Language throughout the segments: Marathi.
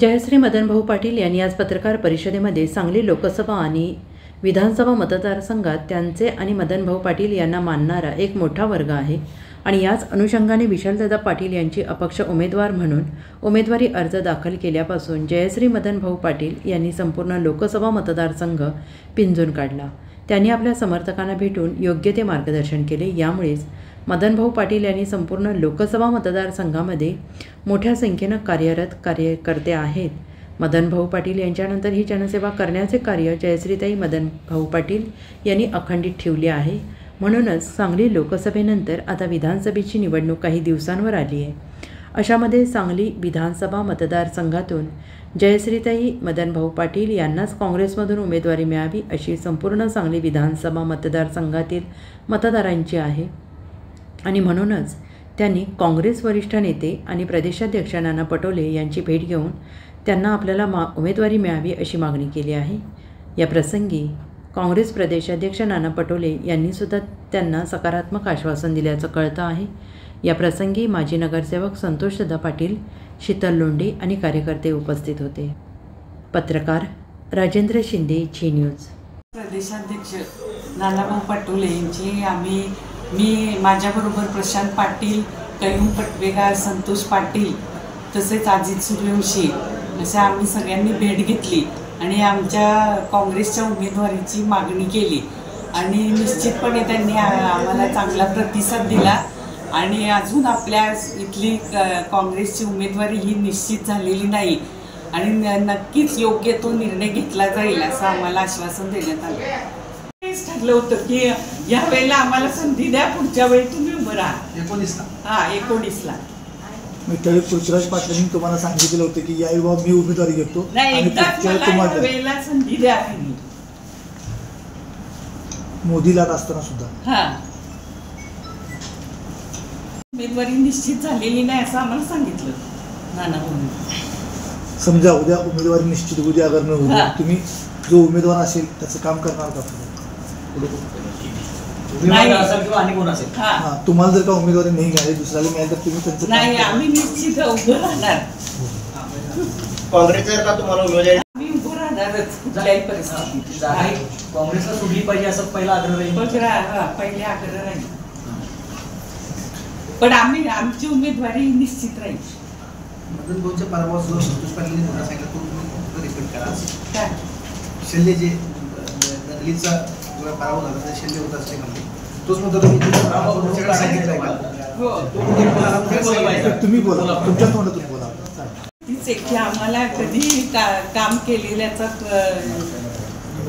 जयश्री मदनभाऊ पाटील यांनी आज पत्रकार परिषदेमध्ये सांगली लोकसभा आणि विधानसभा मतदारसंघात त्यांचे आणि मदनभाऊ पाटील यांना मानणारा एक मोठा वर्ग आहे आणि याच अनुषंगाने विशालदादा पाटील यांची अपक्ष उमेदवार म्हणून उमेदवारी अर्ज दाखल केल्यापासून जयश्री मदनभाऊ पाटील यांनी संपूर्ण लोकसभा मतदारसंघ पिंजून काढला। त्यांनी आपल्या समर्थकांना भेटून योग्य ते मार्गदर्शन केले। यामुळेच मदनभाऊ पाटील यांनी संपूर्ण लोकसभा मतदारसंघामध्ये मोठ्या संख्येने कार्यकर्ते आहेत। मदनभाऊ पाटील यांच्यानंतर ही जनसेवा करण्याचे कार्य जयश्रीताई मदनभाऊ पाटील यांनी अखंडित ठेवले आहे। म्हणूनच सांगली लोकसभेनंतर आता विधानसभेची निवडणूक काही दिवसांवर आली आहे। अशामध्ये सांगली विधानसभा मतदारसंघातून जयश्रीताई मदनभाऊ पाटील यांनाच काँग्रेसमधून उमेदवारी मिळावी अशी संपूर्ण सांगली विधानसभा मतदारसंघातील मतदारांची आहे आणि म्हणूनच त्यांनी काँग्रेस वरिष्ठ नेते आणि प्रदेशाध्यक्ष नाना पटोले यांची भेट घेऊन त्यांना आपल्याला उमेदवारी मिळावी अशी मागणी केली आहे। या प्रसंगी काँग्रेस प्रदेशाध्यक्ष नाना पटोले यांनी सुद्धा त्यांना सकारात्मक आश्वासन दिल्याचं कळतं आहे। या प्रसंगी माजी नगरसेवक संतोषदादा पाटील, शीतल लोंढे आणि कार्यकर्ते उपस्थित होते। पत्रकार राजेंद्र शिंदे, झी न्यूज। प्रदेशाध्यक्ष नानाभाऊ पटोले यांची मी माझ्याबरोबर प्रशांत पाटील, कैयूम पटवेगार, संतोष पाटील तसेच अजित सूर्यवंशी अशा आम्ही सगळ्यांनी भेट घेतली आणि आमच्या काँग्रेसच्या उमेदवारीची मागणी केली आणि निश्चितपणे त्यांनी आम्हाला चांगला प्रतिसाद दिला आणि अजून आपल्या इथली काँग्रेसची उमेदवारी ही निश्चित झालेली नाही आणि नक्कीच योग्य तो निर्णय घेतला जाईल असं आम्हाला आश्वासन देण्यात आलं। ठरलं होतं की या वेळेला आम्हाला संधी द्या, पुढच्या वेळी तुम्ही उभं राहा। 19ला त्यावेळी पृथ्वीराज पाटलांनी तुम्हाला सांगितलं होतं की यावेळी बाबा मी उमेदवारी घेतो आणि तुम्हाला वेळेला संधी द्या। मोदीला असताना सुद्धा उमेदवारी निश्चित झालेली नाही असं आम्हाला सांगितलं नानाभाऊंनी। समजा उद्या उमेदवारी निश्चित उद्या अगर न होईल तुम्ही जो उमेदवार असेल त्याचं काम करणार का? तुम्हाला जर का उमेदवारी नाही मिळाली, दुसऱ्याला मिळाली तर तुम्ही त्यांचं नाही, आम्ही निश्चित उभं राहणार। काँग्रेसचा का तुम्हाला उमेदवारी आम्ही उभं राहणारच कुठल्याही परिस्थितीत। काँग्रेसला सोडली पाहिजे असं पहिला आग्रह राहील। पहिले आग्रह राहील, पण आमची उमेदवारी निश्चित राहील। मदनभाऊच्या पराभवासह संतोष पाटील सांगितलं तुम्ही रिपीट करा। शल्य जे दलितचा पराभव झाला ते शल्य होत असले म्हणजे तोच मुद्दा तुम्ही सांगितलं तुम्ही बोला, तुमच्या तोंडातून बोला। तीच एक की आम्हाला कधी काम केलेल्याचा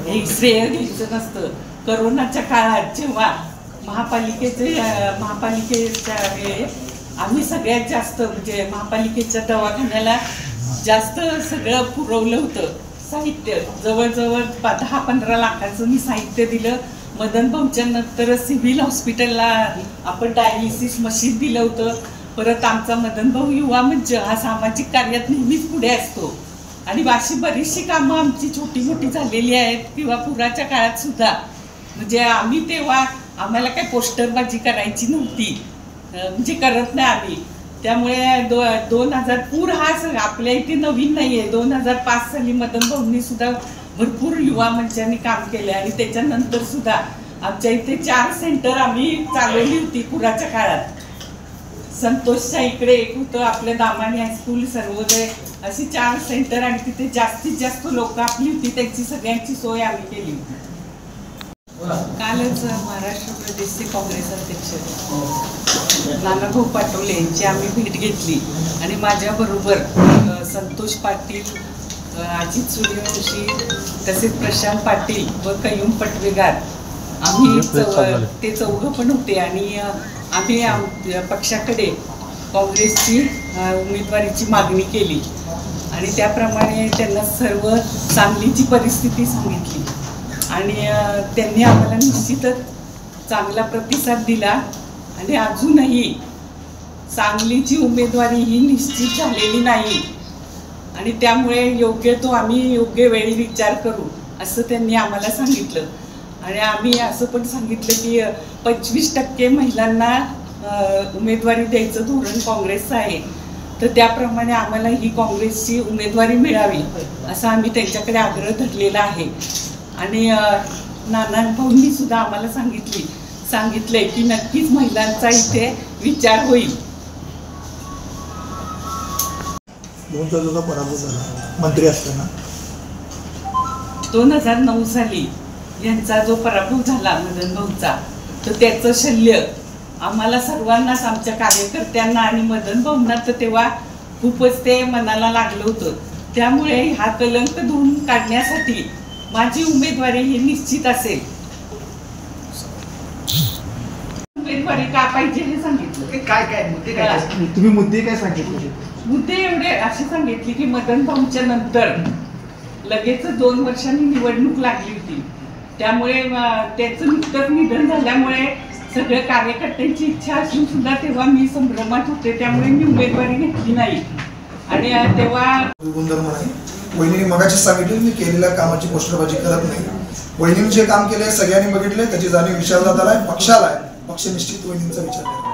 एक श्रेय घ्यायचं नसतं। करोनाच्या काळात जेव्हा महापालिकेच्या वेळी आम्ही सगळ्यात जास्त म्हणजे महापालिकेच्या दवाखान्याला जास्त सगळं पुरवलं होतं साहित्य। जवळजवळ 10-15 लाखाचं मी साहित्य दिलं। मदनभाऊच्या नंतर सिव्हिल हॉस्पिटलला आपण डायलिसिस मशीन दिलं होतं। परत आमचा मदनभाऊ युवा मंच हा सामाजिक कार्यात नेहमीच पुढे असतो आणि अशी बरीचशी कामं आमची छोटी मोठी झालेली आहेत किंवा पुराच्या काळात सुद्धा म्हणजे आम्ही तेव्हा आम्हाला काही पोस्टरबाजी करायची नव्हती, म्हणजे करत नाही आम्ही। त्यामुळे 2000 पूर हा आपल्या इथे नवीन नाही आहे। 2005 साली मदनभाऊंनी सुद्धा भरपूर युवा मंचांनी काम केलं आणि त्याच्यानंतर सुद्धा आमच्या इथे 4 सेंटर आम्ही चालवली होती पुराच्या काळात। संतोषच्या इकडे एक होतं, आपल्या दामानी हायस्कूल, सर्वोदय, अशी 4 सेंटर आणि तिथे जास्तीत जास्त लोक आपली होती, त्यांची सगळ्यांची सोय आम्ही केली होती। कालच महाराष्ट्र प्रदेशचे काँग्रेस अध्यक्ष नानाभाऊ पटोले यांची आम्ही भेट घेतली आणि माझ्याबरोबर संतोष पाटील, अजित सूर्यवंशी तसेच प्रशांत पाटील व कैयूम पटवेगार आम्ही ते चौघं पण होते आणि आम्ही पक्षाकडे काँग्रेसची उमेदवारीची मागणी केली आणि त्याप्रमाणे त्यांना सर्व सांगलीची परिस्थिती सांगितली आणि त्यांनी आम्हाला निश्चितच चांगला प्रतिसाद दिला आणि अजूनही सांगलीची उमेदवारी ही निश्चित झालेली नाही आणि त्यामुळे योग्य तो आम्ही योग्य वेळी विचार करू असं त्यांनी आम्हाला सांगितलं आणि आम्ही असं पण सांगितलं की 25% महिलांना उमेदवारी द्यायचं धोरण काँग्रेसचं आहे। तर त्याप्रमाणे आम्हाला ही काँग्रेसची उमेदवारी मिळावी असा आम्ही त्यांच्याकडे आग्रह धरलेला आहे. आणि नाना भाऊंनी सुद्धा आम्हाला सांगितलंय की नक्कीच महिलांचा इथे विचार होईल. भाऊंचा जो पराभव झाला मंत्री असताना 2009 साली यांचा जो पराभव झाला मदन भाऊंचा, तर त्याचं शल्य आम्हाला सर्वांनाच, आमच्या कार्यकर्त्यांना आणि मदन भाऊंना तर तेव्हा खूपच ते मनाला लागलं होतं. त्यामुळे हा कलंक धुवून काढण्यासाठी माझी उमेदवारी ही निश्चित असेल. उमेदवारी का पाहिजे हे सांगितलं. काय मुद्दे काय तुम्ही मुद्दे काय सांगितले? मुद्दे एवढे अशी सांगितली की मदन भाऊंच्या नंतर लगेच 2 वर्षांनी निवडणूक लागली होती. त्यामुळे त्याचं नुकतंच निधन झाल्यामुळे सगळ्या कार्यकर्त्यांची इच्छा असून सुद्धा तेव्हा मी संभ्रमात होते. त्यामुळे मी उमेदवारी घेतली नाही. आणि तेव्हा गुणधर्म नाही. वहिनीने मगाशी सांगितलं मी केलेल्या कामाची पोस्टरबाजी करत नाही. वहिनीने जे काम केले सगळ्यांनी बघितले, त्याची जाणीव विचारण्यात आलाय, पक्षाला आहे. पक्ष निश्चित वहिनींचा विचार करा.